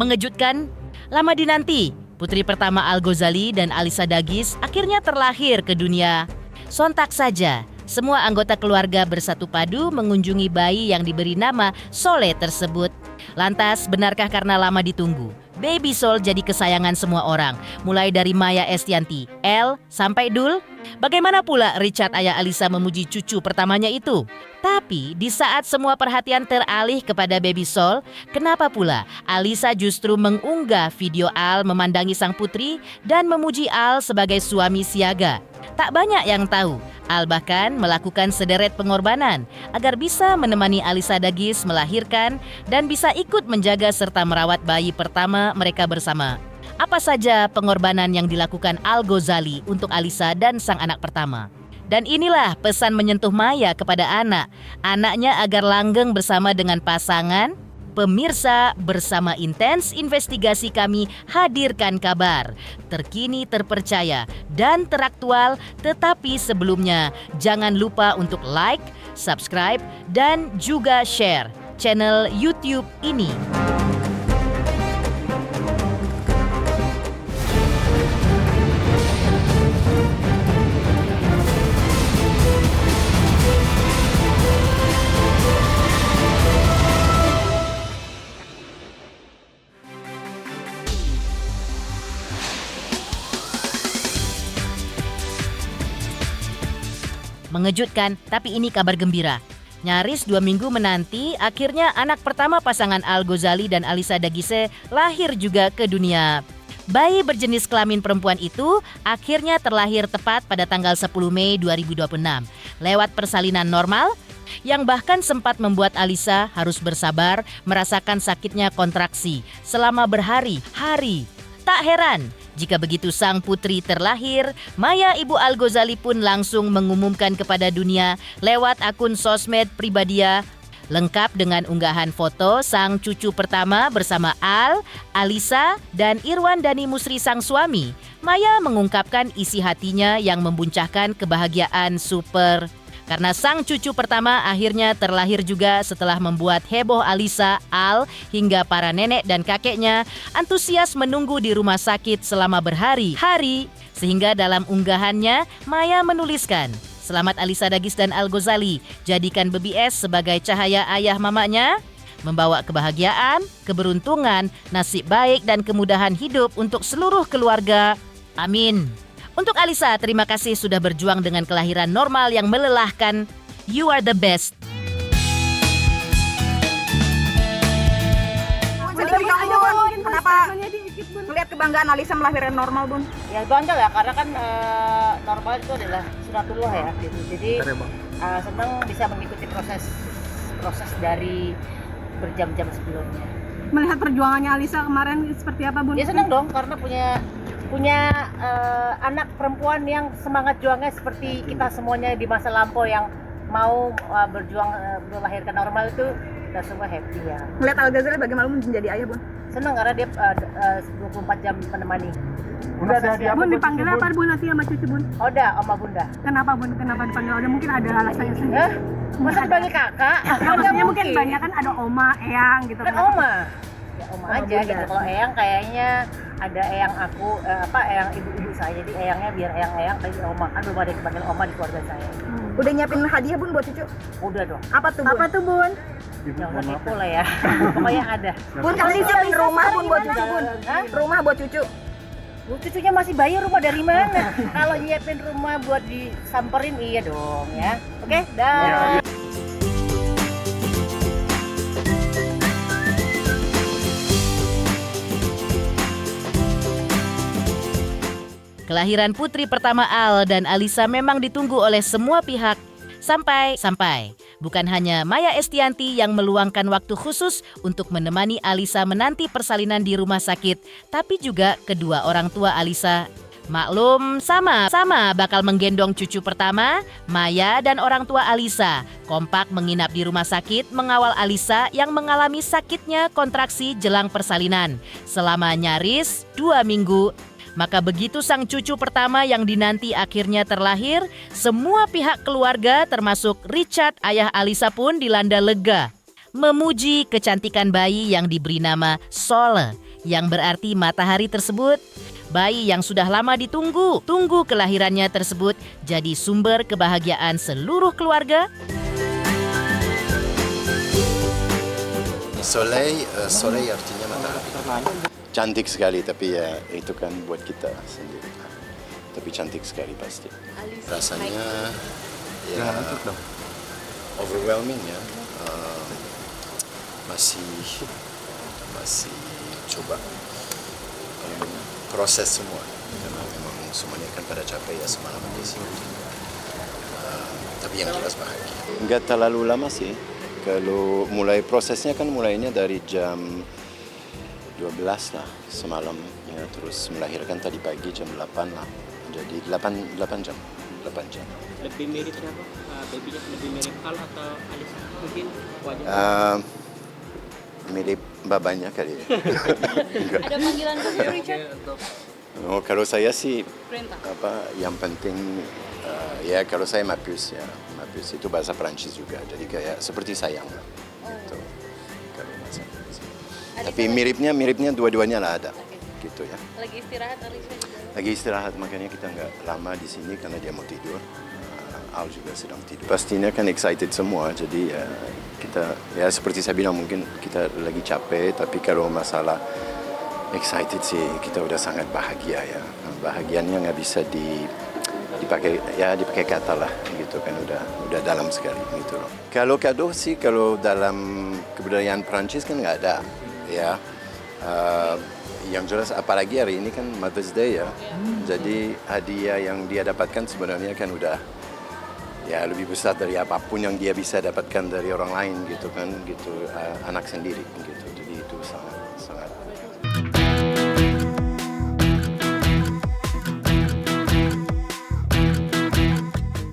Mengejutkan, lama dinanti, putri pertama Al Ghazali dan Alisa Dagis akhirnya terlahir ke dunia. Sontak saja, semua anggota keluarga bersatu padu mengunjungi bayi yang diberi nama Soleh tersebut. Lantas, benarkah karena lama ditunggu, Baby Sol jadi kesayangan semua orang, mulai dari Maya Estianty, El, sampai Dul? Bagaimana pula Richard ayah Alisa memuji cucu pertamanya itu? Tapi di saat semua perhatian teralih kepada Baby Sol, kenapa pula Alisa justru mengunggah video Al memandangi sang putri dan memuji Al sebagai suami siaga? Tak banyak yang tahu, Al bahkan melakukan sederet pengorbanan agar bisa menemani Alisa Dagis melahirkan dan bisa ikut menjaga serta merawat bayi pertama mereka bersama. Apa saja pengorbanan yang dilakukan Al Ghazali untuk Alisa dan sang anak pertama? Dan inilah pesan menyentuh Maya kepada anaknya agar langgeng bersama dengan pasangan. Pemirsa, bersama Intens Investigasi kami hadirkan kabar terkini, terpercaya, dan teraktual. Tetapi sebelumnya, jangan lupa untuk like, subscribe, dan juga share channel YouTube ini. Mengejutkan, tapi ini kabar gembira. Nyaris 2 minggu menanti, akhirnya anak pertama pasangan Al Ghazali dan Alisa Dagise lahir juga ke dunia. Bayi berjenis kelamin perempuan itu akhirnya terlahir tepat pada tanggal 10 Mei 2026 lewat persalinan normal yang bahkan sempat membuat Alisa harus bersabar merasakan sakitnya kontraksi selama berhari-hari. Tak heran jika begitu sang putri terlahir, Maya ibu Al Ghazali pun langsung mengumumkan kepada dunia lewat akun sosmed pribadinya, lengkap dengan unggahan foto sang cucu pertama bersama Al, Alisa, dan Irwan Dhani Musri sang suami. Maya mengungkapkan isi hatinya yang membuncahkan kebahagiaan super. Karena sang cucu pertama akhirnya terlahir juga setelah membuat heboh Alisa, Al, hingga para nenek dan kakeknya antusias menunggu di rumah sakit selama berhari-hari. Sehingga dalam unggahannya, Maya menuliskan, "Selamat Alisa Dagis dan Al Ghazali, jadikan BBS sebagai cahaya ayah mamanya, membawa kebahagiaan, keberuntungan, nasib baik dan kemudahan hidup untuk seluruh keluarga. Amin." Untuk Alisa, terima kasih sudah berjuang dengan kelahiran normal yang melelahkan. You are the best. Sedikit kamu Bun, kenapa melihat kebanggaan Alisa melahirkan normal Bun? Ya bangga lah, karena kan normal itu adalah sunatullah ya gitu. Jadi senang bisa mengikuti proses dari berjam-jam sebelumnya. Melihat perjuangannya Alisa kemarin seperti apa Bun? Ya senang dong, karena punya anak perempuan yang semangat juangnya seperti kita semuanya di masa lampau yang mau berjuang melahirkan normal itu kita semua happy ya. Melihat Al Ghazali bagaimana menjadi ayah Bun? Senang karena dia 24 jam menemani. Udah ada siap Bun dipanggil apa Bun nanti sama cucu Bun? Oda, Oma Bunda. Kenapa Bun? Kenapa dipanggil Oda? Mungkin ada alasannya sendiri. Masa dipanggil kakak? Ya, maksudnya mungkin banyak kan ada Oma, Eyang gitu kan. Oma. Ya Oma aja Bunda. Gitu. Kalau Eyang kayaknya ada eyang aku, eyang ibu-ibu saya, jadi eyangnya biar eyang-eyang tapi Oma, kan belum ada yang dipanggil Oma di keluarga saya. Udah nyiapin hadiah Bun buat cucu? Udah dong. Apa tuh Bun? Apa tuh Bun? Jangan itu lah ya. Pokoknya ada. Bun, kamu nyiapin rumah Bun buat cucu Bun? Hah? Rumah buat cucu? Cucunya masih bayi, rumah dari mana? Kalau nyiapin rumah buat disamperin, iya dong ya. Oke, dah. Kelahiran putri pertama Al dan Alisa memang ditunggu oleh semua pihak. Sampai bukan hanya Maya Estianty yang meluangkan waktu khusus untuk menemani Alisa menanti persalinan di rumah sakit, tapi juga kedua orang tua Alisa. Maklum sama bakal menggendong cucu pertama, Maya dan orang tua Alisa kompak menginap di rumah sakit mengawal Alisa yang mengalami sakitnya kontraksi jelang persalinan selama nyaris 2 minggu. Maka begitu sang cucu pertama yang dinanti akhirnya terlahir, semua pihak keluarga termasuk Richard ayah Alisa pun dilanda lega, memuji kecantikan bayi yang diberi nama Soleh yang berarti matahari tersebut. Bayi yang sudah lama ditunggu, tunggu kelahirannya tersebut jadi sumber kebahagiaan seluruh keluarga. Soleil artinya matahari. Cantik sekali, tapi ya itu kan buat kita sendiri. Tapi cantik sekali pasti. Rasanya ya overwhelming ya. Masih coba proses semua. Karena memang semuanya kan pada capek ya semalam di sini. Tapi yang jelas bahagia. Enggak terlalu lama sih. Kalau mulai prosesnya kan mulainya dari jam 12 lah semalam ya, terus melahirkan tadi pagi jam 8 lah. Jadi 8 jam. Lebih mirip siapa? Babynya lebih mirip Al atau Alisa? Mungkin wajah. Mirip babanya kali ya. Ada panggilan khusus Richard? Oh, kalau saya sih yang penting ya kalau saya Mapus ya. Mapus itu bahasa Perancis juga. Jadi kayak seperti sayang lah. Gitu. Kalau bahasa Perancis. Tapi miripnya dua-duanya lah ada. Gitu ya. Lagi istirahat Alisa juga? Lagi istirahat, makanya kita nggak lama di sini karena dia mau tidur. Al juga sedang tidur. Pastinya kan excited semua, jadi kita ya seperti saya bilang mungkin kita lagi capek, tapi kalau masalah excited sih kita udah sangat bahagia ya. Bahagianya nggak bisa dipakai kata lah gitu kan, udah dalam sekali gitu loh. Kalau kado sih kalau dalam kebudayaan Perancis kan nggak ada ya. Yang jelas apalagi hari ini kan Mother's Day ya. Jadi hadiah yang dia dapatkan sebenarnya kan udah ya lebih besar dari apapun yang dia bisa dapatkan dari orang lain gitu kan, gitu anak sendiri gitu. Jadi itu sangat.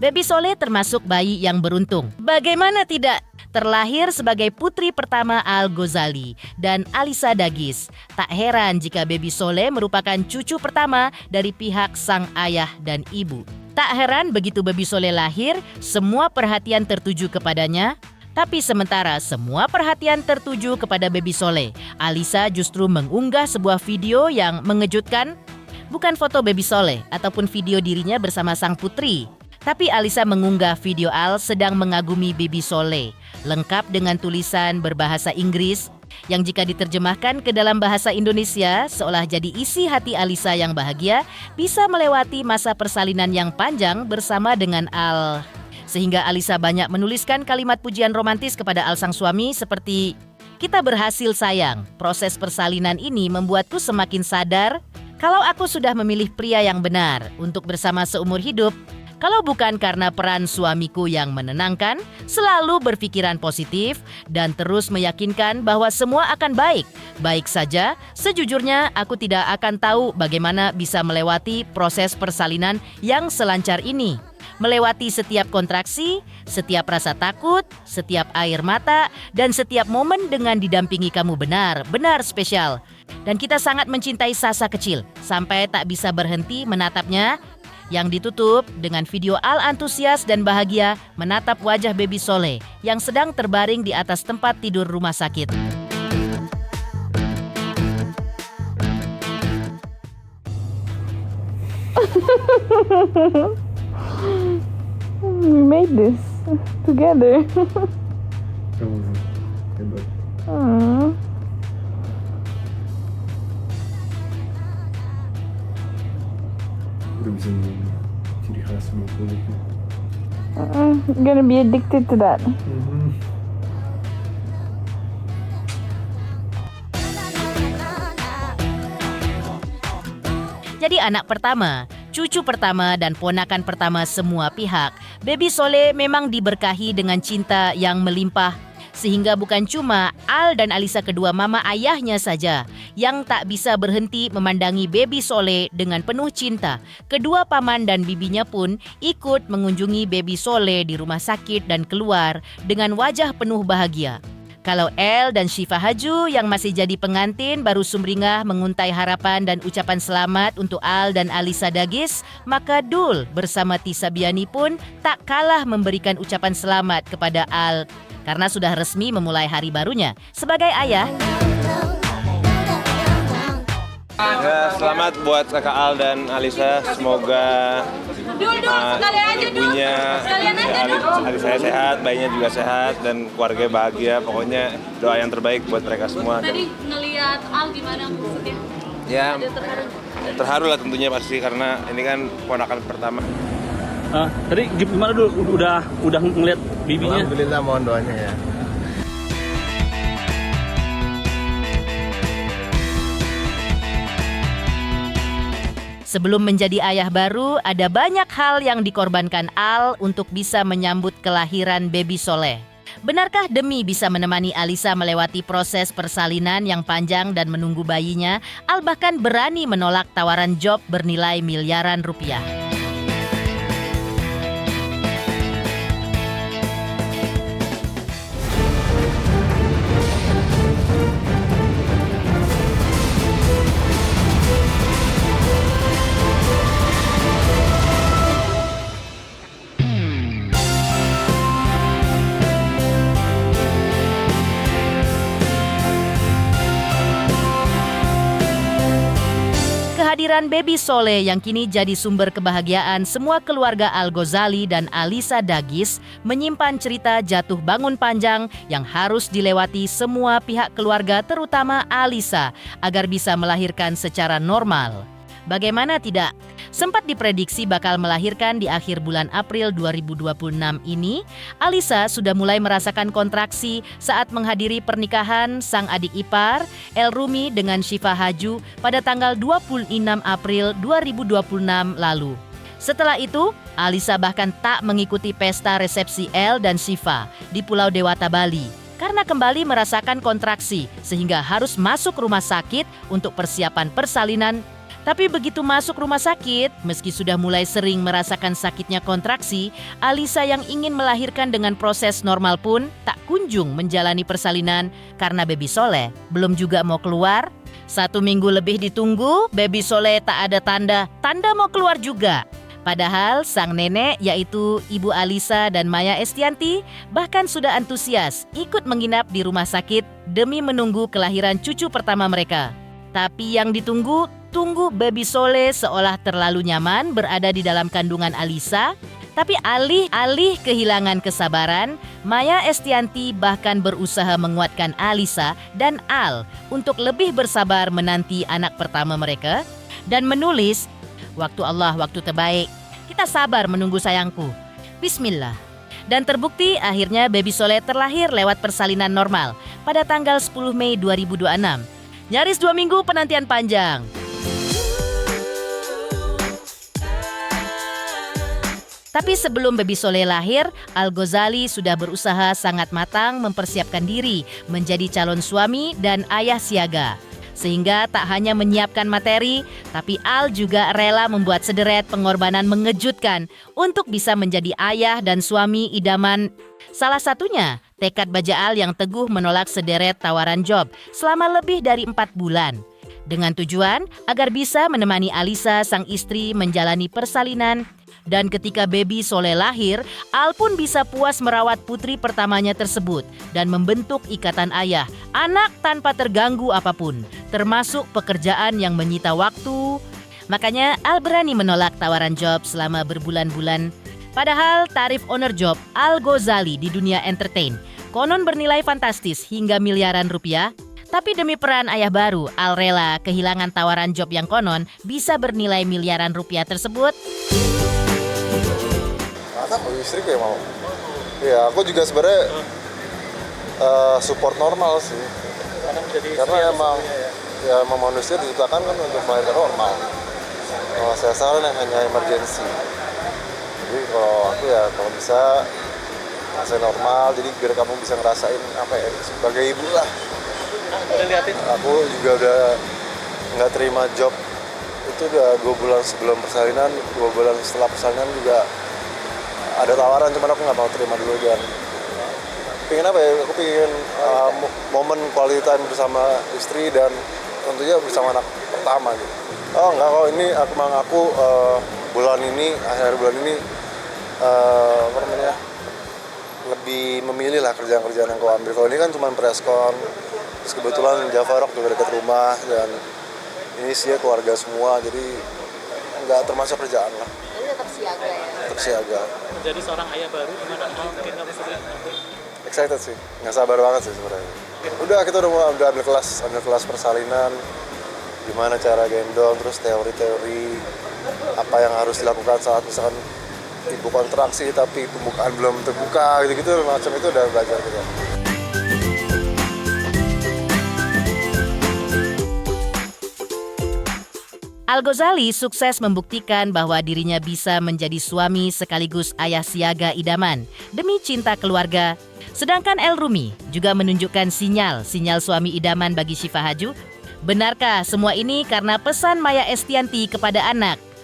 Baby Soleh termasuk bayi yang beruntung. Bagaimana tidak? Terlahir sebagai putri pertama Al Ghazali dan Alisa Dagis. Tak heran jika Baby Soleh merupakan cucu pertama dari pihak sang ayah dan ibu. Tak heran begitu Baby Soleh lahir, semua perhatian tertuju kepadanya. Tapi sementara semua perhatian tertuju kepada Baby Soleh, Alisa justru mengunggah sebuah video yang mengejutkan. Bukan foto Baby Soleh ataupun video dirinya bersama sang putri. Tapi Alisa mengunggah video Al sedang mengagumi Baby Soleh, lengkap dengan tulisan berbahasa Inggris yang jika diterjemahkan ke dalam bahasa Indonesia seolah jadi isi hati Alisa yang bahagia bisa melewati masa persalinan yang panjang bersama dengan Al. Sehingga Alisa banyak menuliskan kalimat pujian romantis kepada Al sang suami seperti, "Kita berhasil sayang, proses persalinan ini membuatku semakin sadar kalau aku sudah memilih pria yang benar untuk bersama seumur hidup. Kalau bukan karena peran suamiku yang menenangkan, selalu berpikiran positif, dan terus meyakinkan bahwa semua akan baik. Baik saja, sejujurnya aku tidak akan tahu bagaimana bisa melewati proses persalinan yang selancar ini. Melewati setiap kontraksi, setiap rasa takut, setiap air mata, dan setiap momen dengan didampingi kamu benar-benar spesial. Dan kita sangat mencintai Sasa kecil, sampai tak bisa berhenti menatapnya, yang ditutup dengan video Al antusias dan bahagia menatap wajah Baby Soleh yang sedang terbaring di atas tempat tidur rumah sakit. We made this together. Aww. Udah bisa ciri khas semua kulitnya. I'm gonna be addicted to that. Jadi anak pertama, cucu pertama dan ponakan pertama semua pihak, Baby Soleh memang diberkahi dengan cinta yang melimpah. Sehingga bukan cuma Al dan Alisa kedua mama ayahnya saja yang tak bisa berhenti memandangi Baby Soleh dengan penuh cinta. Kedua paman dan bibinya pun ikut mengunjungi Baby Soleh di rumah sakit dan keluar dengan wajah penuh bahagia. Kalau El dan Syifa Haju yang masih jadi pengantin baru sumringah menguntai harapan dan ucapan selamat untuk Al dan Alisa Dagis, maka Dul bersama Tisa Biani pun tak kalah memberikan ucapan selamat kepada Al karena sudah resmi memulai hari barunya sebagai ayah. Ya, selamat buat kakak Al dan Alisa. Semoga ibunya, Alisa sehat, bayinya juga sehat, dan keluarga bahagia. Pokoknya doa yang terbaik buat mereka semua. Tadi ngelihat Al gimana maksudnya? Ya, Ada terharu? terharu lah tentunya pasti karena ini kan ponakan pertama. Tadi gimana dulu? Udah ngeliat bibinya? Alhamdulillah, mohon doanya ya. Sebelum menjadi ayah baru, ada banyak hal yang dikorbankan Al untuk bisa menyambut kelahiran baby Soleh. Benarkah demi bisa menemani Alisa melewati proses persalinan yang panjang dan menunggu bayinya, Al bahkan berani menolak tawaran job bernilai miliaran rupiah? Kehadiran baby Soleh yang kini jadi sumber kebahagiaan semua keluarga Al-Ghazali dan Alisa Dagis menyimpan cerita jatuh bangun panjang yang harus dilewati semua pihak keluarga terutama Alisa agar bisa melahirkan secara normal. Bagaimana tidak? Sempat diprediksi bakal melahirkan di akhir bulan April 2026 ini, Alisa sudah mulai merasakan kontraksi saat menghadiri pernikahan sang adik ipar, El Rumi dengan Syifa Haju pada tanggal 26 April 2026 lalu. Setelah itu, Alisa bahkan tak mengikuti pesta resepsi El dan Syifa di Pulau Dewata, Bali, karena kembali merasakan kontraksi sehingga harus masuk rumah sakit untuk persiapan persalinan. Tapi begitu masuk rumah sakit, meski sudah mulai sering merasakan sakitnya kontraksi, Alisa yang ingin melahirkan dengan proses normal pun tak kunjung menjalani persalinan karena baby Soleh belum juga mau keluar. 1 minggu lebih ditunggu, baby Soleh tak ada tanda mau keluar juga. Padahal sang nenek yaitu Ibu Alisa dan Maya Estianti bahkan sudah antusias ikut menginap di rumah sakit demi menunggu kelahiran cucu pertama mereka. Tapi yang ditunggu baby Soleh seolah terlalu nyaman berada di dalam kandungan Alisa. Tapi alih-alih kehilangan kesabaran, Maya Estianti bahkan berusaha menguatkan Alisa dan Al untuk lebih bersabar menanti anak pertama mereka dan menulis, "Waktu Allah, waktu terbaik. Kita sabar menunggu sayangku. Bismillah." Dan terbukti akhirnya baby Soleh terlahir lewat persalinan normal pada tanggal 10 Mei 2026. Nyaris 2 minggu penantian panjang. Tapi sebelum baby Soleh lahir, Al-Ghazali sudah berusaha sangat matang mempersiapkan diri menjadi calon suami dan ayah siaga. Sehingga tak hanya menyiapkan materi, tapi Al juga rela membuat sederet pengorbanan mengejutkan untuk bisa menjadi ayah dan suami idaman. Salah satunya, tekad baja Al yang teguh menolak sederet tawaran job selama lebih dari 4 bulan. Dengan tujuan agar bisa menemani Alisa sang istri menjalani persalinan. Dan ketika baby Soleh lahir, Al pun bisa puas merawat putri pertamanya tersebut dan membentuk ikatan ayah, anak tanpa terganggu apapun, termasuk pekerjaan yang menyita waktu. Makanya Al berani menolak tawaran job selama berbulan-bulan. Padahal tarif owner job Al-Ghazali di dunia entertain konon bernilai fantastis hingga miliaran rupiah. Tapi demi peran ayah baru, Al rela kehilangan tawaran job yang konon bisa bernilai miliaran rupiah tersebut. Masa istri kayak mau? Ya aku juga sebenarnya support normal sih. Karena emang manusia diciptakan kan untuk melahirkan normal. Kalau saya saran yang hanya emergency. Jadi kalau aku ya kalau bisa saya normal, jadi biar kamu bisa ngerasain apa ya sebagai ibu lah. Aku juga udah nggak terima job itu udah 2 bulan sebelum persalinan, 2 bulan setelah persalinan juga ada tawaran, cuman aku nggak mau terima dulu. Dan pengen apa ya, aku pengen momen quality time bersama istri dan tentunya bersama anak pertama gitu. Oh enggak, kalau ini aku bulan ini, akhir bulan ini lebih memilih lah kerjaan-kerjaan yang kau ambil. Kalau ini kan cuma preskon, terus kebetulan Java Rock juga dekat rumah dan ini sih keluarga semua, jadi nggak termasuk kerjaan lah. Jadi tetap siaga ya. Tetap siaga. Jadi seorang ayah baru gimana? Mungkin kamu sudah Excited sih, nggak sabar banget sih sebenarnya. Udah kita udah ambil kelas persalinan, gimana cara gendong, terus teori-teori apa yang harus dilakukan saat misalkan ibu kontraksi tapi pembukaan belum terbuka gitu-gitu macam itu udah belajar kita. Al-Ghazali sukses membuktikan bahwa dirinya bisa menjadi suami sekaligus ayah siaga idaman demi cinta keluarga. Sedangkan El-Rumi juga menunjukkan sinyal suami idaman bagi Syifa Haju. Benarkah semua ini karena pesan Maya Estianty kepada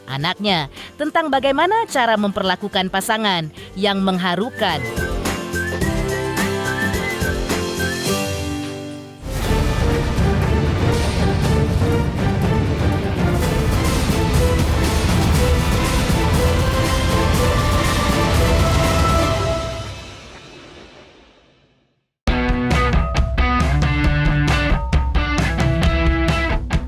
anaknya tentang bagaimana cara memperlakukan pasangan yang mengharukan?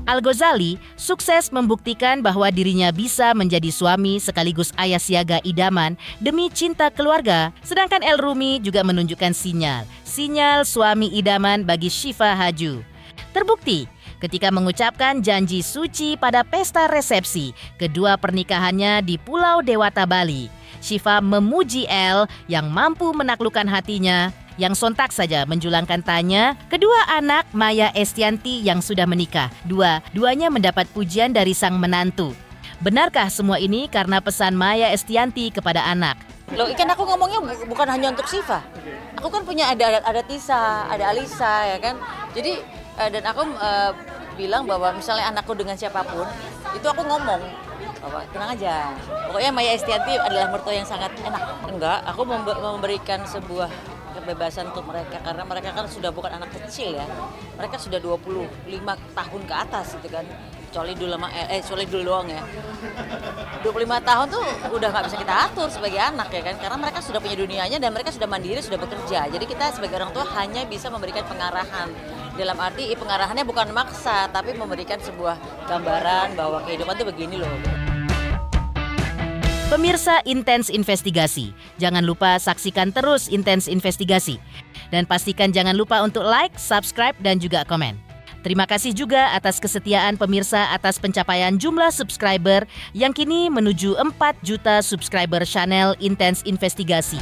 Al-Ghazali sukses membuktikan bahwa dirinya bisa menjadi suami sekaligus ayah siaga idaman demi cinta keluarga. Sedangkan El-Rumi juga menunjukkan sinyal suami idaman bagi Syifa Haju. Terbukti ketika mengucapkan janji suci pada pesta resepsi kedua pernikahannya di Pulau Dewata, Bali. Syifa memuji El yang mampu menaklukkan hatinya, yang sontak saja menjulangkan tanya kedua anak Maya Estianty yang sudah menikah. Dua-duanya mendapat pujian dari sang menantu. Benarkah semua ini karena pesan Maya Estianty kepada anak? Loh, ikan aku ngomongnya bukan hanya untuk Syifa. Aku kan punya ada Tisa, ada Alisa ya kan. Jadi dan aku bilang bahwa misalnya anakku dengan siapapun, itu aku ngomong bahwa tenang aja. Pokoknya Maya Estianty adalah mertua yang sangat enak. Enggak, aku memberikan sebuah kebebasan untuk mereka karena mereka kan sudah bukan anak kecil ya. Mereka sudah 25 tahun ke atas gitu kan. Kecuali dulu doang ya. 25 tahun tuh udah nggak bisa kita atur sebagai anak ya kan, karena mereka sudah punya dunianya dan mereka sudah mandiri, sudah bekerja. Jadi kita sebagai orang tua hanya bisa memberikan pengarahan. Dalam arti pengarahannya bukan maksa, tapi memberikan sebuah gambaran bahwa kehidupan tuh begini loh. Pemirsa Intens Investigasi, jangan lupa saksikan terus Intens Investigasi. Dan pastikan jangan lupa untuk like, subscribe, dan juga komen. Terima kasih juga atas kesetiaan pemirsa atas pencapaian jumlah subscriber yang kini menuju 4 juta subscriber channel Intens Investigasi.